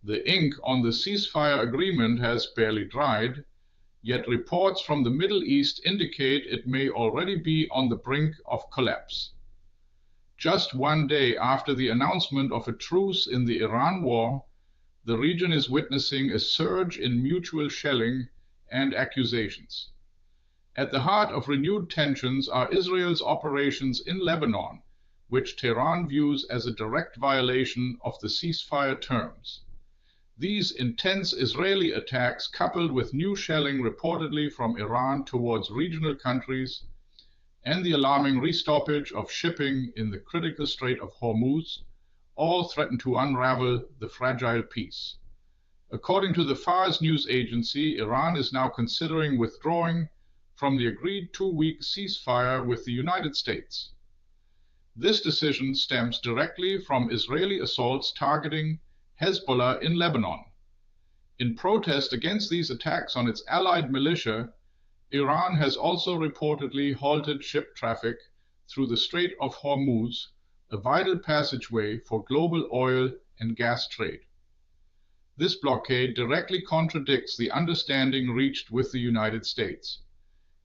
The ink on the ceasefire agreement has barely dried, yet reports from the Middle East indicate it may already be on the brink of collapse. Just one day after the announcement of a truce in the Iran war, the region is witnessing a surge in mutual shelling and accusations. At the heart of renewed tensions are Israel's operations in Lebanon, which Tehran views as a direct violation of the ceasefire terms. These intense Israeli attacks, coupled with new shelling reportedly from Iran towards regional countries, and the alarming restoppage of shipping in the critical Strait of Hormuz, all threaten to unravel the fragile peace. According to the Fars news agency, Iran is now considering withdrawing from the agreed two-week ceasefire with the United States. This decision stems directly from Israeli assaults targeting Hezbollah in Lebanon. In protest against these attacks on its allied militia, Iran has also reportedly halted ship traffic through the Strait of Hormuz, a vital passageway for global oil and gas trade. This blockade directly contradicts the understanding reached with the United States.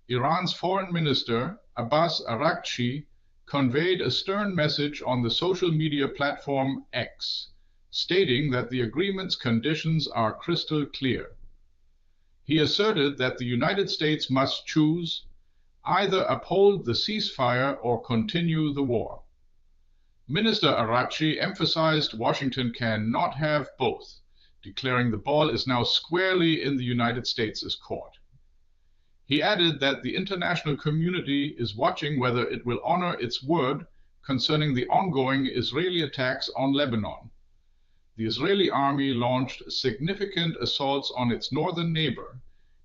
Iran's Foreign Minister, Abbas Araghtschi, conveyed a stern message on the social media platform X, stating that the agreement's conditions are crystal clear. He asserted that the United States must choose either uphold the ceasefire or continue the war. Minister Araghtschi emphasized Washington cannot have both, declaring the ball is now squarely in the United States' court. He added that the international community is watching whether it will honor its word concerning the ongoing Israeli attacks on Lebanon. The Israeli army launched significant assaults on its northern neighbor,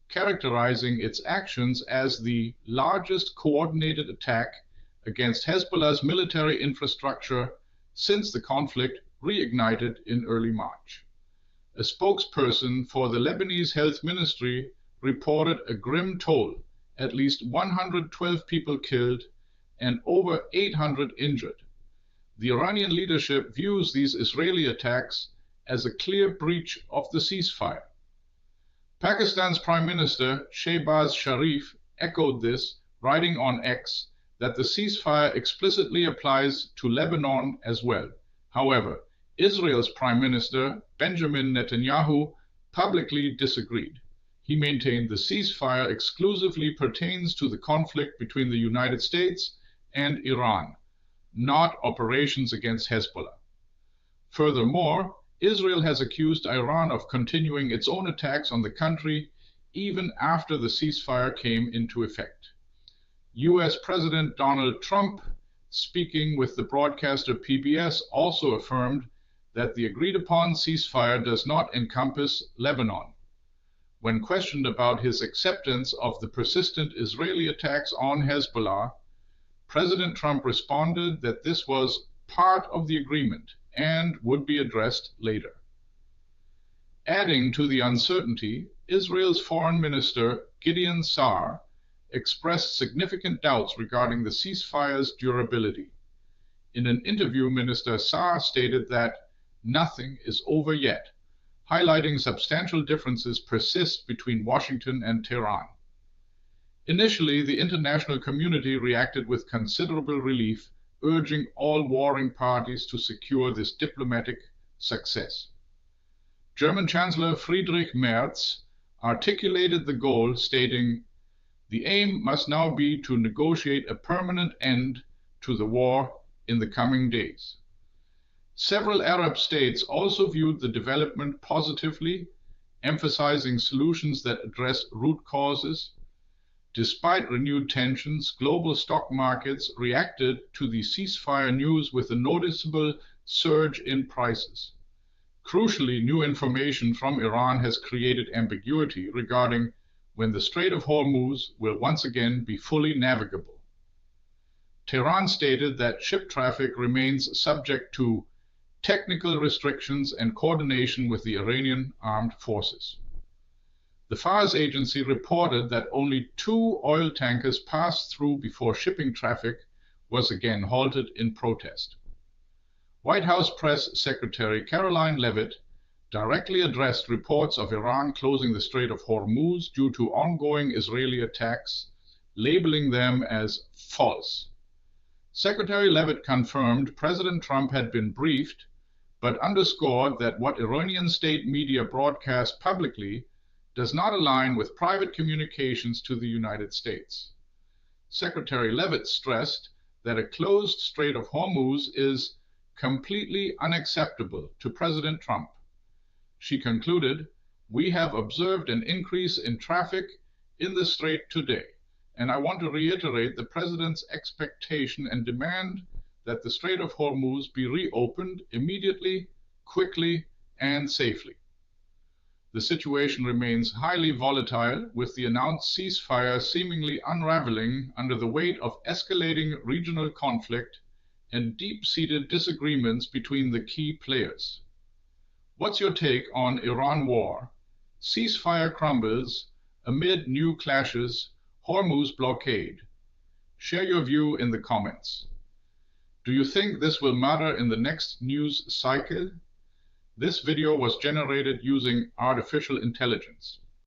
characterizing its actions as the largest coordinated attack against Hezbollah's military infrastructure since the conflict reignited in early March. A spokesperson for the Lebanese Health Ministry reported a grim toll, at least 112 people killed and over 800 injured. The Iranian leadership views these Israeli attacks as a clear breach of the ceasefire. Pakistan's Prime Minister Shehbaz Sharif echoed this, writing on X that the ceasefire explicitly applies to Lebanon as well. However, Israel's Prime Minister Benjamin Netanyahu publicly disagreed. He maintained the ceasefire exclusively pertains to the conflict between the United States and Iran, not operations against Hezbollah. Furthermore, Israel has accused Iran of continuing its own attacks on the country even after the ceasefire came into effect. U.S. President Donald Trump, speaking with the broadcaster PBS, also affirmed that the agreed-upon ceasefire does not encompass Lebanon. When questioned about his acceptance of the persistent Israeli attacks on Hezbollah, President Trump responded that this was part of the agreement and would be addressed later. Adding to the uncertainty, Israel's Foreign Minister Gideon Saar expressed significant doubts regarding the ceasefire's durability. In an interview, Minister Saar stated that nothing is over yet, highlighting substantial differences persist between Washington and Tehran. Initially, the international community reacted with considerable relief, urging all warring parties to secure this diplomatic success. German Chancellor Friedrich Merz articulated the goal, stating, "The aim must now be to negotiate a permanent end to the war in the coming days." Several Arab states also viewed the development positively, emphasizing solutions that address root causes. Despite renewed tensions, global stock markets reacted to the ceasefire news with a noticeable surge in prices. Crucially, new information from Iran has created ambiguity regarding when the Strait of Hormuz will once again be fully navigable. Tehran stated that ship traffic remains subject to technical restrictions and coordination with the Iranian armed forces. The Fars agency reported that only 2 oil tankers passed through before shipping traffic was again halted in protest. White House Press Secretary Karoline Leavitt directly addressed reports of Iran closing the Strait of Hormuz due to ongoing Israeli attacks, labeling them as false. Secretary Leavitt confirmed President Trump had been briefed, but underscored that what Iranian state media broadcast publicly does not align with private communications to the United States. Secretary Leavitt stressed that a closed Strait of Hormuz is completely unacceptable to President Trump. She concluded, "We have observed an increase in traffic in the strait today, and I want to reiterate the President's expectation and demand that the Strait of Hormuz be reopened immediately, quickly, and safely." The situation remains highly volatile, with the announced ceasefire seemingly unraveling under the weight of escalating regional conflict and deep-seated disagreements between the key players. What's your take on Iran war, ceasefire crumbles amid new clashes, Hormuz blockade? Share your view in the comments. Do you think this will matter in the next news cycle? This video was generated using artificial intelligence.